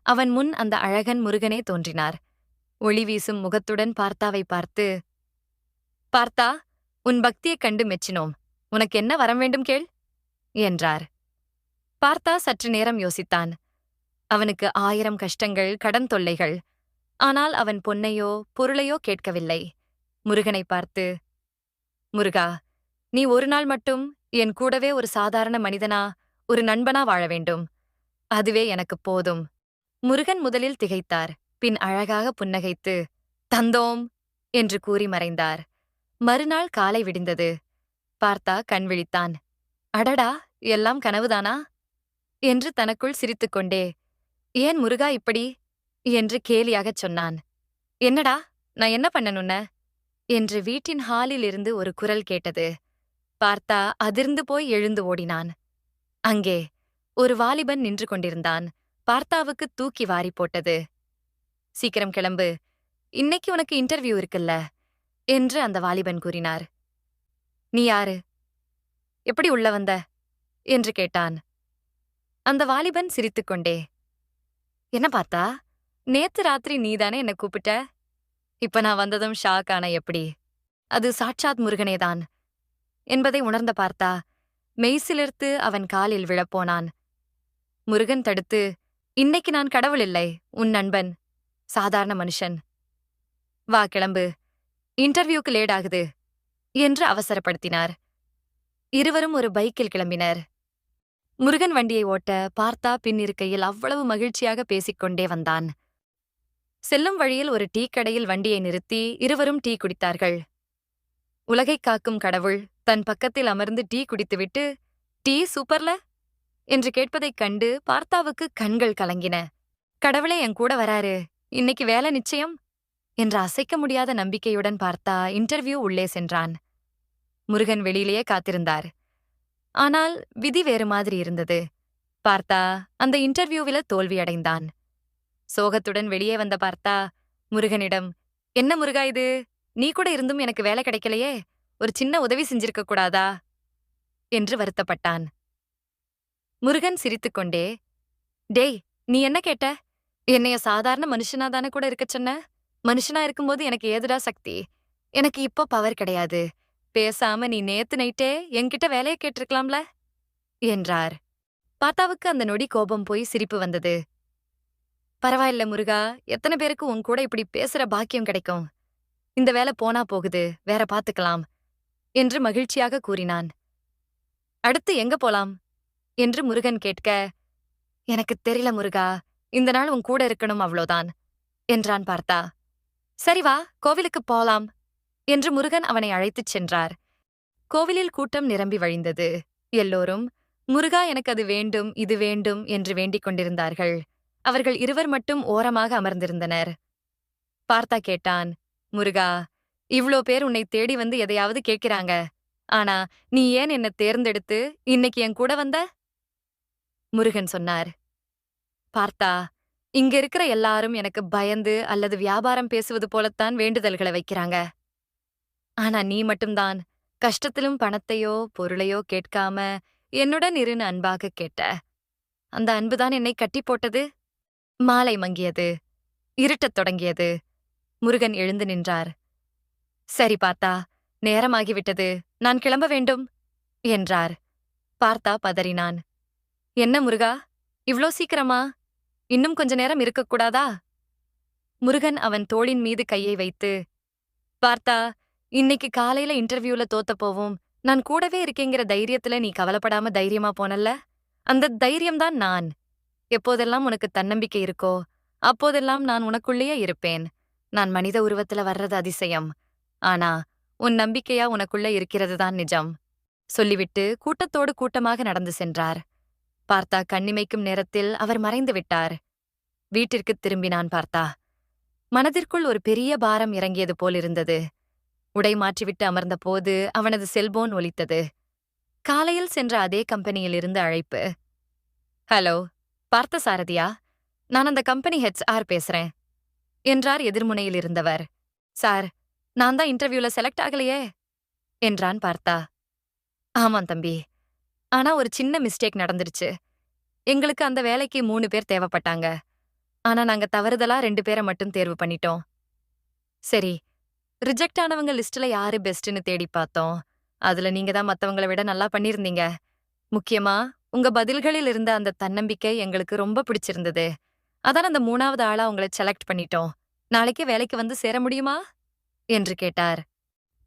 அவன் முன் அந்த அழகன் முருகனே தோன்றினார். ஒளி வீசும் முகத்துடன் பார்த்தாவை பார்த்து, பார்த்தா, உன் பக்தியைக் கண்டு மெச்சினோம். உனக்கு என்ன வரம் வேண்டும் கேள் என்றார். பார்த்தா சற்று நேரம் யோசித்தான். அவனுக்கு 1000 கஷ்டங்கள், கடன் தொல்லைகள். ஆனால் அவன் பொன்னையோ பொருளையோ கேட்கவில்லை. முருகனை பார்த்து, முருகா, நீ ஒரு நாள் மட்டும் என் கூடவே ஒரு சாதாரண மனிதனா, ஒரு நண்பனா வாழ வேண்டும். அதுவே எனக்குப் போதும். முருகன் முதலில் திகைத்தார். பின் அழகாக புன்னகைத்து, தந்தோம் என்று கூறி மறைந்தார். மறுநாள் காலை விடிந்தது. பார்த்தா கண் விழித்தான். அடடா, எல்லாம் கனவுதானா என்று தனக்குள் சிரித்துக்கொண்டே, ஏன் முருகா இப்படி என்று கேலியாகச் சொன்னான். என்னடா, நான் என்ன பண்ணேன் உன்ன என்று வீட்டின் ஹாலில் இருந்து ஒரு குரல் கேட்டது. பார்த்தா அதிர்ந்து போய் எழுந்து ஓடினான். அங்கே ஒரு வாலிபன் நின்று கொண்டிருந்தான். பார்த்தாவுக்கு தூக்கி வாரி போட்டது. சீக்கிரம் கிளம்பு, இன்னைக்கு உனக்கு இன்டர்வியூ இருக்குல்ல என்று அந்த வாலிபன் கூறினார். நீ யாரு? எப்படி உள்ள வந்த என்று கேட்டான். அந்த வாலிபன் சிரித்துக்கொண்டே, என்ன பார்த்தா, நேத்து ராத்திரி நீதானே என்ன கூப்பிட்ட? இப்ப நான் வந்ததும் ஷாக் ஆன எப்படி? அது சாட்சாத் முருகனேதான் என்பதை உணர்ந்த பார்த்தா மெய்சிலிர்த்து அவன் காலில் விழப்போனான். முருகன் தடுத்து, இன்னைக்கு நான் கடவுள் இல்லை, உன் நண்பன், சாதாரண மனுஷன். வா கிளம்பு, இன்டர்வியூக்கு லேட் ஆகுது என்று அவசரப்படுத்தினார். இருவரும் ஒரு பைக்கில் கிளம்பினர். முருகன் வண்டியை ஓட்ட பார்த்தா பின் இருக்கையில் அவ்வளவு மகிழ்ச்சியாக பேசிக்கொண்டே வந்தான். செல்லும் வழியில் ஒரு டீ கடையில் வண்டியை நிறுத்தி இருவரும் டீ குடித்தார்கள். உலகைக் காக்கும் கடவுள் தன் பக்கத்தில் அமர்ந்து டீ குடித்துவிட்டு, டீ சூப்பர்ல என்று கேட்பதைக் கண்டு பார்த்தாவுக்கு கண்கள் கலங்கின. கடவுளே என் கூட வராரு, இன்னைக்கு வேலை நிச்சயம் என்ற அசைக்க முடியாத நம்பிக்கையுடன் பார்த்தா இன்டர்வியூ உள்ளே சென்றான். முருகன் வெளியிலேயே காத்திருந்தார். ஆனால் விதி வேறு மாதிரி இருந்தது. பார்த்தா அந்த இன்டர்வியூவில தோல்வியடைந்தான். சோகத்துடன் வெளியே வந்த பார்த்தா முருகனிடம், என்ன முருகா இது, நீ கூட இருந்தும் எனக்கு வேலை கிடைக்கலையே, ஒரு சின்ன உதவி செஞ்சிருக்க கூடாதா என்று வருத்தப்பட்டான். முருகன் சிரித்துக்கொண்டே, டேய், நீ என்ன கேட்ட? என்னைய சாதாரண மனுஷனாதானே கூட இருக்கச் சொன்ன? மனுஷனா இருக்கும்போது எனக்கு ஏதுடா சக்தி? எனக்கு இப்போ பவர் கிடையாது. பேசாம நீ நேத்து நைட்டே என்கிட்ட வேலைய கேட்டிருக்கலாம்ல என்றார். பார்த்தாவுக்கு அந்த நொடி கோபம் போய் சிரிப்பு வந்தது. பரவாயில்ல முருகா, எத்தனை பேருக்கு உன் கூட இப்படி பேசுற பாக்கியம் கிடைக்கும்? இந்த வேலை போனா போகுது, வேற பாத்துக்கலாம் என்று மகிழ்ச்சியாக கூறினான். அடுத்து எங்க போலாம் என்று முருகன் கேட்க, எனக்கு தெரியல முருகா, இந்த நாள் உன் கூட இருக்கணும் அவ்வளோதான் என்றான் பார்த்தா. சரி வா, கோவிலுக்கு போலாம் என்று முருகன் அவனை அழைத்துச் சென்றார். கோவிலில் கூட்டம் நிரம்பி வழிந்தது. எல்லோரும், முருகா எனக்கு அது வேண்டும், இது வேண்டும் என்று வேண்டிக் கொண்டிருந்தார்கள். அவர்கள் இருவர் மட்டும் ஓரமாக அமர்ந்திருந்தனர். பார்த்தா கேட்டான், முருகா, இவ்ளோ பேர் உன்னை தேடி வந்து எதையாவது கேட்கிறாங்க. ஆனா நீ ஏன் என்ன தேர்ந்தெடுத்து இன்னைக்கு என் கூட வந்த? முருகன் சொன்னார். பார்த்தா, இங்க இருக்கிற எல்லாரும் எனக்கு பயந்து அல்லது வியாபாரம் பேசுவது போலத்தான் வேண்டுதல்களை வைக்கிறாங்க. ஆனா நீ மட்டும்தான் கஷ்டத்திலும் பணத்தையோ பொருளையோ கேட்காம என்னுடன் இருன்னு அன்பாக கேட்ட. அந்த அன்புதான் என்னை கட்டி போட்டது. மாலை மங்கியது. இருட்டத் தொடங்கியது. முருகன் எழுந்து நின்றார். சரி பார்த்தா, நேரமாகிவிட்டது, நான் கிளம்ப வேண்டும் என்றார். பார்த்தா பதறினான். என்ன முருகா, இவ்ளோ சீக்கிரமா? இன்னும் கொஞ்ச நேரம் இருக்கக்கூடாதா? முருகன் அவன் தோளின் மீது கையை வைத்து, பார்த்தா, இன்னைக்கு காலையில இன்டர்வியூல தோத்த போவும் நான் கூடவே இருக்கேங்கிற தைரியத்துல நீ கவலைப்படாம தைரியமா போனல்ல, அந்த தைரியம்தான் நான். எப்போதெல்லாம் உனக்கு தன்னம்பிக்கை இருக்கோ அப்போதெல்லாம் நான் உனக்குள்ளேயே இருப்பேன். நான் மனித உருவத்துல வர்றது அதிசயம். ஆனா உன் நம்பிக்கையா உனக்குள்ள இருக்கிறதுதான் நிஜம் சொல்லிவிட்டு கூட்டத்தோடு கூட்டமாக நடந்து சென்றார். பார்த்தா கண்ணிமைக்கும் நேரத்தில் அவர் மறைந்து விட்டார். வீட்டிற்குத் திரும்பினான் பார்த்தா. மனதிற்குள் ஒரு பெரிய பாரம் இறங்கியது போலிருந்தது. உடை மாற்றிவிட்டு அமர்ந்த போது அவனது செல்போன் ஒலித்தது. காலையில் சென்ற அதே கம்பெனியிலிருந்து அழைப்பு. ஹலோ, பார்த்த சாரதியா? நான் அந்த கம்பெனி HR பேசுறேன் என்றார் எதிர்முனையில் இருந்தவர். சார், நான் தான் இன்டர்வியூல செலக்ட் ஆகலையே என்றான் பார்த்தா. ஆமாம் தம்பி, ஆனா ஒரு சின்ன மிஸ்டேக் நடந்துருச்சு. எங்களுக்கு அந்த வேலைக்கு 3 பேர் தேவைப்பட்டாங்க. ஆனா நாங்க தவறுதலா 2 பேரை மட்டும் தேர்வு பண்ணிட்டோம். சரி, ரிஜெக்ட் ஆனவங்க லிஸ்ட்ல யாரு பெஸ்ட்னு தேடி பார்த்தோம். அதுல நீங்க தான் மத்தவங்கள விட நல்லா பண்ணியிருந்தீங்க. முக்கியமா உங்க பதில்களில் இருந்த அந்த தன்னம்பிக்கை எங்களுக்கு ரொம்ப பிடிச்சிருந்தது. அதான் அந்த 3வது ஆளா உங்கள செலக்ட் பண்ணிட்டோம். நாளைக்கே வேலைக்கு வந்து சேர முடியுமா? என்று கேட்டார்.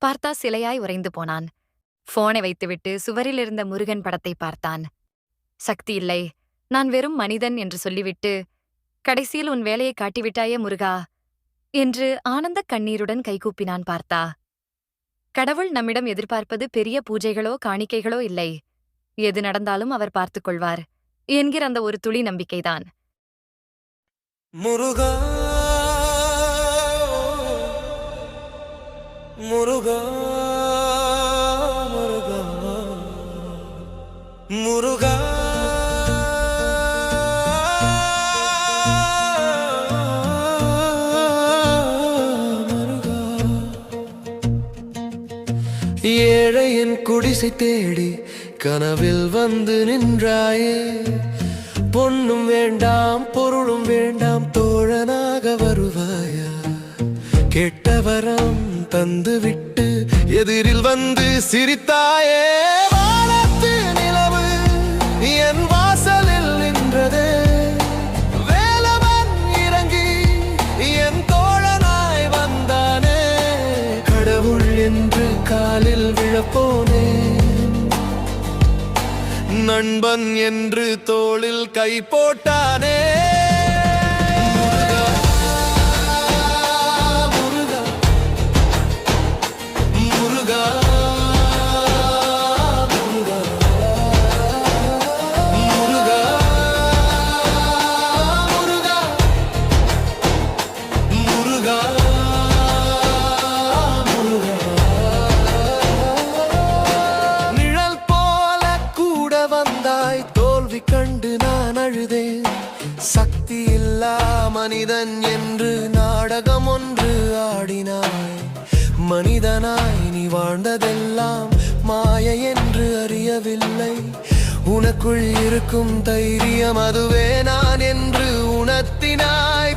பார்த்தா சிலையாய் உறைந்து போனான். போனை வைத்துவிட்டு சுவரில் இருந்த முருகன் படத்தை பார்த்தான். சக்தி இல்லை, நான் வெறும் மனிதன் என்று சொல்லிவிட்டு, கடைசியில் உன் வேலையை காட்டிவிட்டாயே முருகா என்று ஆனந்த கண்ணீருடன் கைகூப்பினான் பார்த்தா. கடவுள் நம்மிடம் எதிர்பார்ப்பது பெரிய பூஜைகளோ காணிக்கைகளோ இல்லை. எது நடந்தாலும் அவர் பார்த்துக் கொள்வார் என்கிற அந்த ஒரு துளி நம்பிக்கைதான். முருகா முருகா முருகா முருகா ஏழையின் குடிசை தேடி கனவில் வந்து நின்றாயே. பொன்னும் வேண்டாம் பொருளும் வேண்டாம் தோழனாக வருவாயா? கெட்டவரம் தந்து விட்டு எதிரில் வந்து சிரித்தாயே. வானத்து நிலவு என் வாசலில் நின்றதே. வேலவன் இறங்கி என் தோழனாய் வந்தானே. கடவுள் என்று காலில் விழப்போனே. நண்பன் என்று தோளில் கை போட்டானே. தோல்வி கண்டு நான் அழுதேன். சக்தி இல்லா மனிதன் என்று நாடகம் ஒன்று ஆடினாய். மனிதனாய் நீ வாழ்ந்ததெல்லாம் மாயை என்று அறியவில்லை. உனக்குள் இருக்கும் தைரியம் அதுவே நான் என்று உணர்த்தினாய்.